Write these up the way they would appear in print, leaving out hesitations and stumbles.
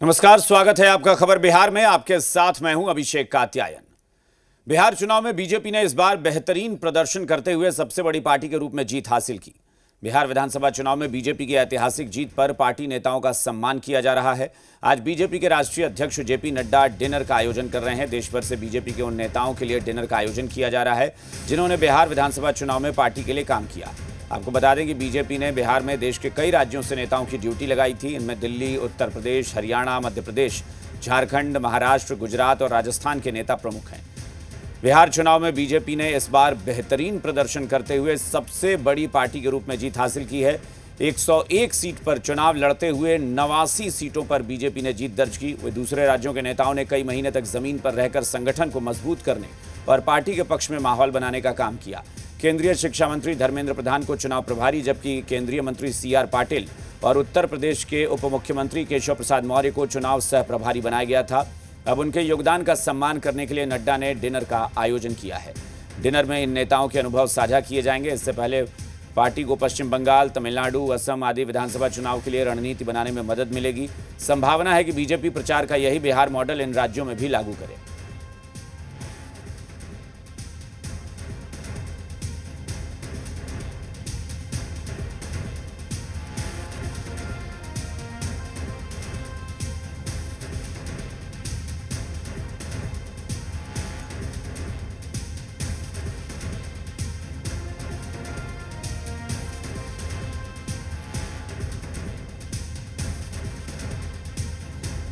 नमस्कार, स्वागत है आपका खबर बिहार में। आपके साथ मैं हूं अभिषेक कात्यायन। बिहार चुनाव में बीजेपी ने इस बार बेहतरीन प्रदर्शन करते हुए सबसे बड़ी पार्टी के रूप में जीत हासिल की। बिहार विधानसभा चुनाव में बीजेपी की ऐतिहासिक जीत पर पार्टी नेताओं का सम्मान किया जा रहा है। आज बीजेपी के राष्ट्रीय अध्यक्ष जेपी नड्डा डिनर का आयोजन कर रहे हैं। देश भर से बीजेपी के उन नेताओं के लिए डिनर का आयोजन किया जा रहा है जिन्होंने बिहार विधानसभा चुनाव में पार्टी के लिए काम किया। आपको बता दें कि बीजेपी ने बिहार में देश के कई राज्यों से नेताओं की ड्यूटी लगाई थी। इनमें दिल्ली, उत्तर प्रदेश, हरियाणा, मध्य प्रदेश, झारखंड, महाराष्ट्र, गुजरात और राजस्थान के नेता प्रमुख हैं। बिहार चुनाव में बीजेपी ने इस बार बेहतरीन प्रदर्शन करते हुए सबसे बड़ी पार्टी के रूप में जीत हासिल की है। 101 सीट पर चुनाव लड़ते हुए 89 सीटों पर बीजेपी ने जीत दर्ज की। वह दूसरे राज्यों के नेताओं ने कई महीने तक जमीन पर रहकर संगठन को मजबूत करने और पार्टी के पक्ष में माहौल बनाने का काम किया। केंद्रीय शिक्षा मंत्री धर्मेंद्र प्रधान को चुनाव प्रभारी, जबकि केंद्रीय मंत्री सीआर पाटिल और उत्तर प्रदेश के उप मुख्यमंत्री केशव प्रसाद मौर्य को चुनाव सह प्रभारी बनाया गया था। अब उनके योगदान का सम्मान करने के लिए नड्डा ने डिनर का आयोजन किया है। डिनर में इन नेताओं के अनुभव साझा किए जाएंगे। इससे पहले पार्टी को पश्चिम बंगाल, तमिलनाडु, असम आदि विधानसभा चुनाव के लिए रणनीति बनाने में मदद मिलेगी। संभावना है कि बीजेपी प्रचार का यही बिहार मॉडल इन राज्यों में भी लागू करे।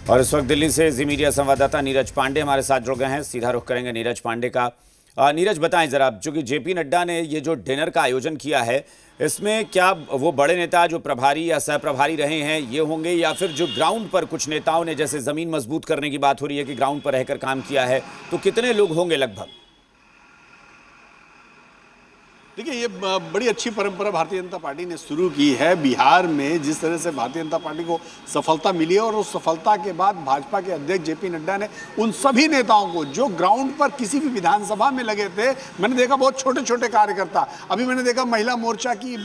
और इस वक्त दिल्ली से जी मीडिया संवाददाता नीरज पांडे हमारे साथ जुड़ गए हैं। सीधा रुख करेंगे नीरज पांडे का। नीरज, बताएं जरा, चूंकि जेपी नड्डा ने ये जो डिनर का आयोजन किया है, इसमें क्या वो बड़े नेता जो प्रभारी या सह प्रभारी रहे हैं ये होंगे, या फिर जो ग्राउंड पर कुछ नेताओं ने, जैसे जमीन मजबूत करने की बात हो रही है कि ग्राउंड पर रहकर काम किया है, तो कितने लोग होंगे लगभग? देखिए, ये बड़ी अच्छी परंपरा भारतीय जनता पार्टी ने शुरू की है। बिहार में जिस तरह से भारतीय जनता पार्टी को सफलता मिली है, और उस सफलता के बाद भाजपा के अध्यक्ष जेपी नड्डा ने उन सभी नेताओं को जो ग्राउंड पर किसी भी विधानसभा में लगे थे, मैंने देखा बहुत छोटे छोटे कार्यकर्ता, अभी मैंने देखा महिला मोर्चा की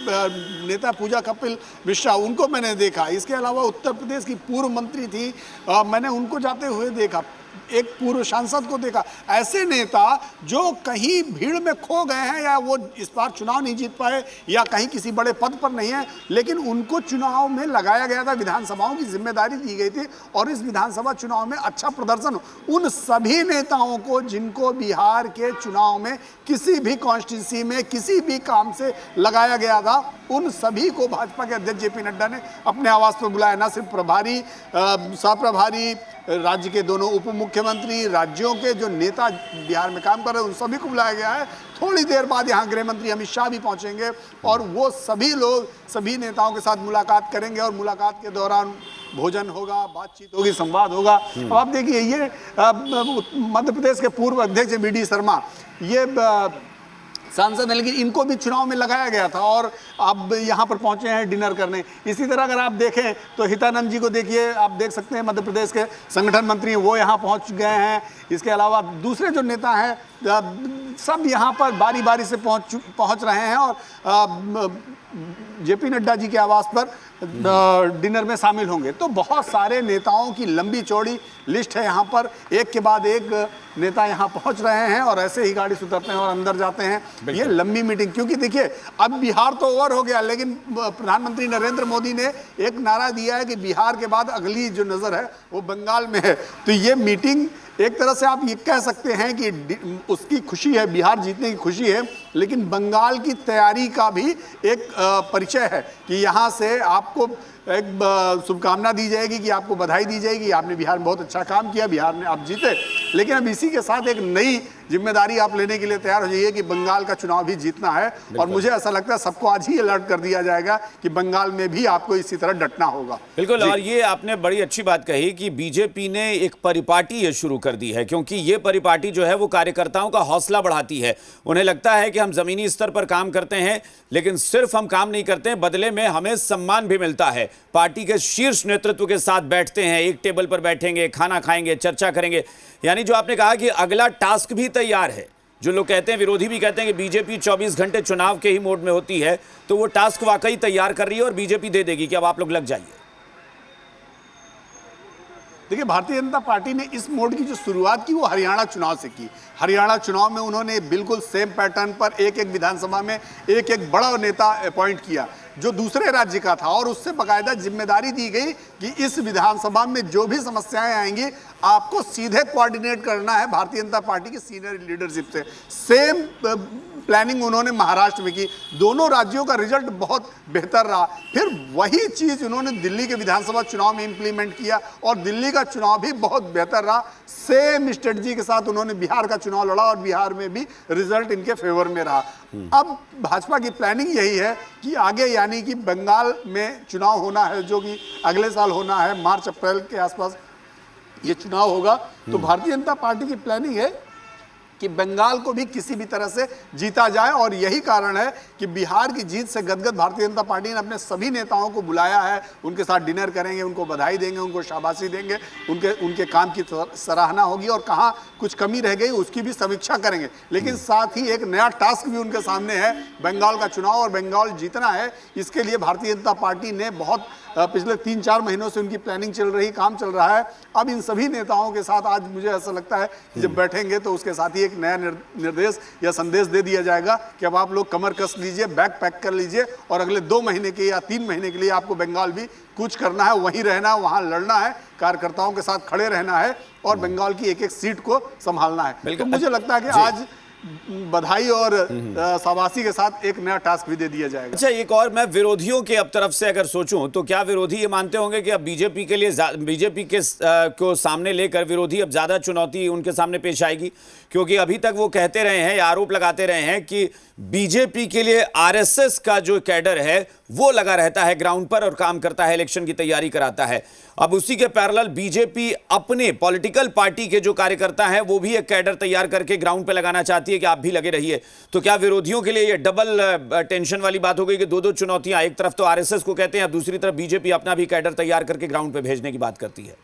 नेता पूजा कपिल मिश्रा, उनको मैंने देखा। इसके अलावा उत्तर प्रदेश की पूर्व मंत्री थी, मैंने उनको जाते हुए देखा। एक पूर्व सांसद को देखा। ऐसे नेता जो कहीं भीड़ में खो गए हैं, या वो इस बार चुनाव नहीं जीत पाए, या कहीं किसी बड़े पद पर नहीं है, लेकिन उनको चुनाव में लगाया गया था, विधानसभाओं की जिम्मेदारी दी गई थी, और इस विधानसभा चुनाव में अच्छा प्रदर्शन उन सभी नेताओं को जिनको बिहार के चुनाव में किसी भी कॉन्स्टिट्यूंसी में किसी भी काम से लगाया गया था, उन सभी को भाजपा के अध्यक्ष जेपी नड्डा ने अपने आवास पर बुलाया। न सिर्फ प्रभारी, सह प्रभारी, राज्य के दोनों उप मुख्यमंत्री, राज्यों के जो नेता बिहार में काम कर रहे हैं, उन सभी को बुलाया गया है। थोड़ी देर बाद यहाँ गृह मंत्री अमित शाह भी पहुँचेंगे, और वो सभी लोग सभी नेताओं के साथ मुलाकात करेंगे, और मुलाकात के दौरान भोजन होगा, बातचीत होगी, संवाद होगा। अब आप देखिए, ये मध्य प्रदेश के पूर्व अध्यक्ष वी.डी. शर्मा, ये सांसद है, लेकिन इनको भी चुनाव में लगाया गया था, और अब यहाँ पर पहुँचे हैं डिनर करने। इसी तरह अगर आप देखें तो हितानंद जी को देखिए, आप देख सकते हैं मध्य प्रदेश के संगठन मंत्री, वो यहाँ पहुँच गए हैं। इसके अलावा दूसरे जो नेता हैं सब यहाँ पर बारी बारी से पहुँच रहे हैं, और जेपी नड्डा जी के आवास पर डिनर में शामिल होंगे। तो बहुत सारे नेताओं की लंबी चौड़ी लिस्ट है यहाँ पर, एक के बाद एक नेता यहाँ पहुँच रहे हैं, और ऐसे ही गाड़ी से उतरते हैं और अंदर जाते हैं। ये लंबी मीटिंग, क्योंकि देखिए अब बिहार तो ओवर हो गया, लेकिन प्रधानमंत्री नरेंद्र मोदी ने एक नारा दिया है कि बिहार के बाद अगली जो नज़र है वो बंगाल में है। तो ये मीटिंग एक तरह से आप ये कह सकते हैं कि उसकी खुशी है, बिहार जीतने की खुशी है, लेकिन बंगाल की तैयारी का भी एक परिचय है कि यहाँ से आपको एक शुभकामना दी जाएगी, कि आपको बधाई दी जाएगी, आपने बिहार में बहुत अच्छा काम किया, बिहार में आप जीते। लेकिन अब इसी के साथ एक नई जिम्मेदारी आप लेने के लिए तैयार हो जाइए कि बंगाल का चुनाव भी जीतना है, और मुझे ऐसा लगता है सबको आज ही अलर्ट कर दिया जाएगा कि बंगाल में भी आपको इसी तरह डटना होगा। बिल्कुल, और ये आपने बड़ी अच्छी बात कही कि बीजेपी ने एक परिपाटी ये शुरू कर दी है, क्योंकि ये परिपाटी जो है वो कार्यकर्ताओं का हौसला बढ़ाती है। उन्हें लगता है कि हम जमीनी स्तर पर काम करते हैं, लेकिन सिर्फ हम काम नहीं करते हैं, बदले में हमें सम्मान भी मिलता है। पार्टी के शीर्ष नेतृत्व के साथ बैठते हैं, एक टेबल पर बैठेंगे, खाना खाएंगे, चर्चा करेंगे। यानी जो आपने कहा कि अगला टास्क भी तैयार है। जो लोग कहते हैं, विरोधी भी कहते हैं कि बीजेपी 24 घंटे चुनाव के ही मोड में होती है, तो वो टास्क वाकई तैयार कर रही है और बीजेपी दे देगी कि अब आप लोग लग जाइए। देखिए, भारतीय जनता पार्टी ने इस मोड की जो शुरुआत की वो हरियाणा चुनाव से की। हरियाणा चुनाव में उन्होंने बिल्कुल सेम पैटर्न पर एक एक विधानसभा में एक एक बड़ा नेता अपॉइंट किया जो दूसरे राज्य का था, और उससे बाकायदा जिम्मेदारी दी गई कि इस विधानसभा में जो भी समस्याएं आएंगी आपको सीधे कोऑर्डिनेट करना है भारतीय जनता पार्टी की सीनियर लीडरशिप से। सेम प्लानिंग उन्होंने महाराष्ट्र में की। दोनों राज्यों का रिजल्ट बहुत बेहतर रहा। फिर वही चीज उन्होंने दिल्ली के विधानसभा चुनाव में इंप्लीमेंट किया और दिल्ली का चुनाव भी बहुत बेहतर रहा। सेम स्ट्रेटजी के साथ उन्होंने बिहार का चुनाव लड़ा और बिहार में भी रिजल्ट इनके फेवर में रहा। अब भाजपा की प्लानिंग यही है कि आगे, यानी कि बंगाल में चुनाव होना है जो कि अगले साल होना है, मार्च अप्रैल के आसपास ये चुनाव होगा। तो भारतीय जनता पार्टी की प्लानिंग है कि बंगाल को भी किसी भी तरह से जीता जाए, और यही कारण है कि बिहार की जीत से गदगद भारतीय जनता पार्टी ने अपने सभी नेताओं को बुलाया है। उनके साथ डिनर करेंगे, उनको बधाई देंगे, उनको शाबाशी देंगे, उनके काम की सराहना होगी और कहाँ कुछ कमी रह गई उसकी भी समीक्षा करेंगे। लेकिन साथ ही एक नया टास्क भी उनके सामने है, बंगाल का चुनाव, और बंगाल जीतना है। इसके लिए भारतीय जनता पार्टी ने बहुत पिछले 3-4 महीनों से उनकी प्लानिंग चल रही, काम चल रहा है। अब इन सभी नेताओं के साथ आज मुझे ऐसा लगता है कि जब बैठेंगे तो उसके साथ ही एक नया निर्देश या संदेश दे दिया जाएगा कि अब आप लोग कमर कस लीजिए, बैग पैक कर लीजिए, और अगले 2 महीने के या 3 महीने के लिए आपको बंगाल भी कुछ करना है, वहीं रहना है, वहां लड़ना है, कार्यकर्ताओं के साथ खड़े रहना है और बंगाल की एक एक सीट को संभालना है। तो मुझे लगता है कि आज बधाई और शाबाशी के साथ एक नया टास्क भी दे दिया जाएगा। अच्छा, एक और, मैं विरोधियों के अब तरफ से अगर सोचूं तो क्या विरोधी ये मानते होंगे कि अब बीजेपी के लिए, बीजेपी के को सामने लेकर विरोधी अब ज्यादा चुनौती उनके सामने पेश आएगी? क्योंकि अभी तक वो कहते रहे हैं, आरोप लगाते रहे हैं कि बीजेपी के लिए आरएसएस का जो कैडर है वो लगा रहता है ग्राउंड पर और काम करता है, इलेक्शन की तैयारी कराता है। अब उसी के पैरेलल बीजेपी अपने पॉलिटिकल पार्टी के जो कार्यकर्ता हैं वो भी एक कैडर तैयार करके ग्राउंड पे लगाना चाहती है कि आप भी लगे रहिए। तो क्या विरोधियों के लिए ये डबल टेंशन वाली बात हो गई कि दो चुनौतियां, एक तरफ तो आरएसएस को कहते हैं, दूसरी तरफ बीजेपी अपना भी कैडर तैयार करके ग्राउंड पे भेजने की बात करती है?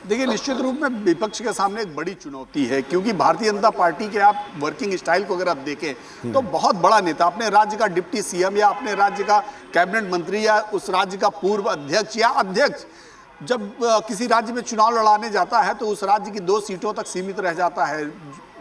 देखिए, निश्चित रूप में विपक्ष के सामने एक बड़ी चुनौती है, क्योंकि भारतीय जनता पार्टी के आप वर्किंग स्टाइल को अगर आप देखें तो बहुत बड़ा नेता, अपने राज्य का डिप्टी सीएम या अपने राज्य का कैबिनेट मंत्री या उस राज्य का पूर्व अध्यक्ष या अध्यक्ष, जब किसी राज्य में चुनाव लड़ाने जाता है तो उस राज्य की 2 सीटों तक सीमित रह जाता है।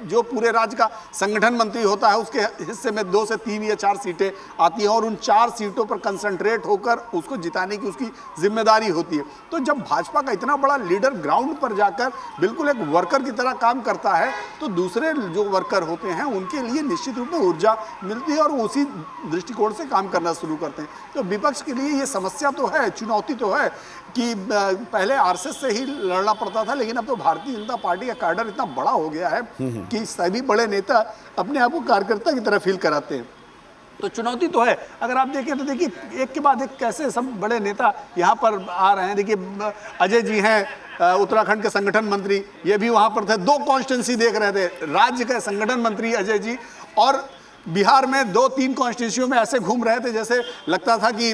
जो पूरे राज्य का संगठन मंत्री होता है उसके हिस्से में 2 से 3 या 4 सीटें आती हैं और उन 4 सीटों पर कंसंट्रेट होकर उसको जिताने की उसकी जिम्मेदारी होती है। तो जब भाजपा का इतना बड़ा लीडर ग्राउंड पर जाकर बिल्कुल एक वर्कर की तरह काम करता है तो दूसरे जो वर्कर होते हैं उनके लिए निश्चित रूप में ऊर्जा मिलती है और वो उसी दृष्टिकोण से काम करना शुरू करते हैं। तो विपक्ष के लिए ये समस्या तो है, चुनौती तो है कि पहले आरएसएस से ही लड़ना पड़ता था, लेकिन अब तो भारतीय जनता पार्टी का कैडर इतना बड़ा हो गया है कि सभी बड़े नेता अपने आप को कार्यकर्ता की तरह फील कराते हैं। तो चुनौती तो है। अगर आप देखें तो देखिए एक के बाद एक कैसे सब बड़े नेता यहाँ पर आ रहे हैं। देखिए अजय जी हैं उत्तराखंड के संगठन मंत्री, ये भी वहाँ पर थे, 2 कॉन्स्टिट्यूंसी देख रहे थे, राज्य के संगठन मंत्री अजय जी, और बिहार में 2-3 कॉन्स्टिट्यूंसियों में ऐसे घूम रहे थे जैसे लगता था कि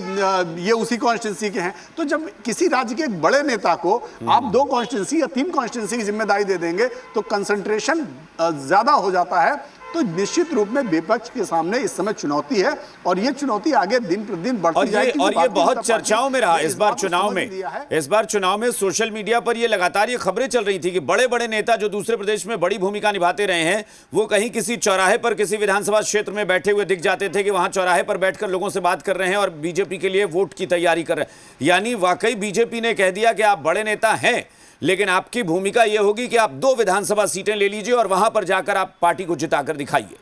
ये उसी कॉन्स्टिट्यूंसी के हैं। तो जब किसी राज्य के एक बड़े नेता को आप 2 कॉन्स्टिट्यूंसी या 3 कॉन्स्टिट्यूंसी की जिम्मेदारी दे देंगे तो कंसंट्रेशन ज़्यादा हो जाता है। तो निश्चित रूप में विपक्ष के सामने इस समय चुनौती है और ये चुनौती आगे दिन प्रतिदिन बढ़ती जाएगी। और ये बहुत चर्चाओं में रहा इस बार चुनाव में सोशल मीडिया पर ये लगातार ये खबरें चल रही थी कि बड़े बड़े नेता जो दूसरे प्रदेश में बड़ी भूमिका निभाते रहे हैं वो कहीं किसी चौराहे पर किसी विधानसभा क्षेत्र में बैठे हुए दिख जाते थे कि वहां चौराहे पर बैठकर लोगों से बात कर रहे हैं और बीजेपी के लिए वोट की तैयारी कर रहे हैं। यानी वाकई बीजेपी ने कह दिया कि आप बड़े नेता हैं लेकिन आपकी भूमिका यह होगी कि आप 2 विधानसभा सीटें ले लीजिए और वहां पर जाकर आप पार्टी को जिताकर दिखाइए।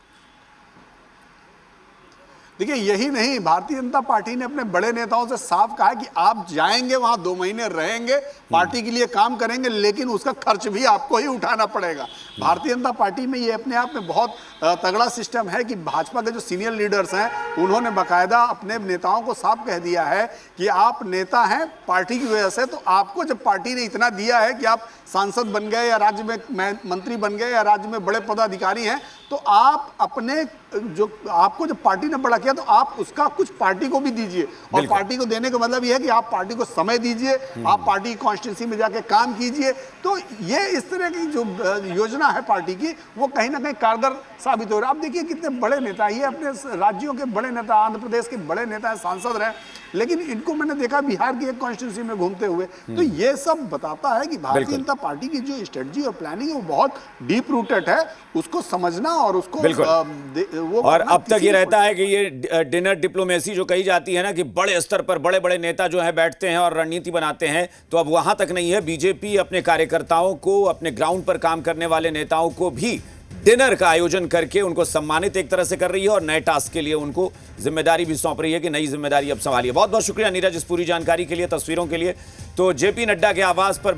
देखिए यही नहीं, भारतीय जनता पार्टी ने अपने बड़े नेताओं से साफ कहा है कि आप जाएंगे वहां 2 महीने रहेंगे, पार्टी के लिए काम करेंगे, लेकिन उसका खर्च भी आपको ही उठाना पड़ेगा। भारतीय जनता पार्टी में ये अपने आप में बहुत तगड़ा सिस्टम है कि भाजपा के जो सीनियर लीडर्स हैं उन्होंने बाकायदा अपने नेताओं को साफ कह दिया है कि आप नेता हैं पार्टी की वजह से, तो आपको जब पार्टी ने इतना दिया है कि आप सांसद बन गए या राज्य में मंत्री बन गए या राज्य में बड़े पदाधिकारी हैं, तो आप अपने जो आपको जब पार्टी ने बड़ा किया तो आप उसका कुछ पार्टी को भी दीजिए। और पार्टी को देने का मतलब यह है कि आप पार्टी को समय दीजिए, आप पार्टी की कॉन्स्टिट्यूंसी में जाके काम कीजिए। तो ये इस तरह की जो योजना है पार्टी की वो कहीं ना कहीं कारगर साबित हो रहा है। आप देखिए कितने बड़े नेता, ये अपने राज्यों के बड़े नेता, आंध्र प्रदेश के बड़े नेता हैं, सांसद रहे, लेकिन इनको मैंने देखा बिहार की एक कॉन्स्टिट्यूंसी में घूमते हुए। तो ये सब बताता है कि भारतीय जनता पार्टी की जो स्ट्रेटजी और प्लानिंग है वो बहुत डीप रूटेड है, उसको समझना और उसको वो और अब तक ये रहता है कि ये डिनर डिप्लोमेसी जो कही जाती है ना, कि बड़े स्तर पर बड़े बड़े नेता जो है बैठते हैं और रणनीति बनाते हैं, तो अब वहां तक नहीं है। बीजेपी अपने कार्यकर्ताओं को, अपने ग्राउंड पर काम करने वाले नेताओं को भी डिनर का आयोजन करके उनको सम्मानित एक तरह से कर रही है और नए टास्क के लिए उनको जिम्मेदारी भी सौंप रही है कि नई जिम्मेदारी अब संभालिए। बहुत बहुत शुक्रिया नीरज इस पूरी जानकारी के लिए, तस्वीरों के लिए। तो जेपी नड्डा के आवास पर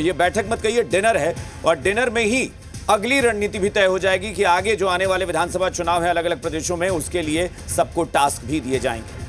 ये बैठक मत कहिए, डिनर है, और डिनर में ही अगली रणनीति भी तय हो जाएगी कि आगे जो आने वाले विधानसभा चुनाव है अलग अलग प्रदेशों में, उसके लिए सबको टास्क भी दिए जाएंगे।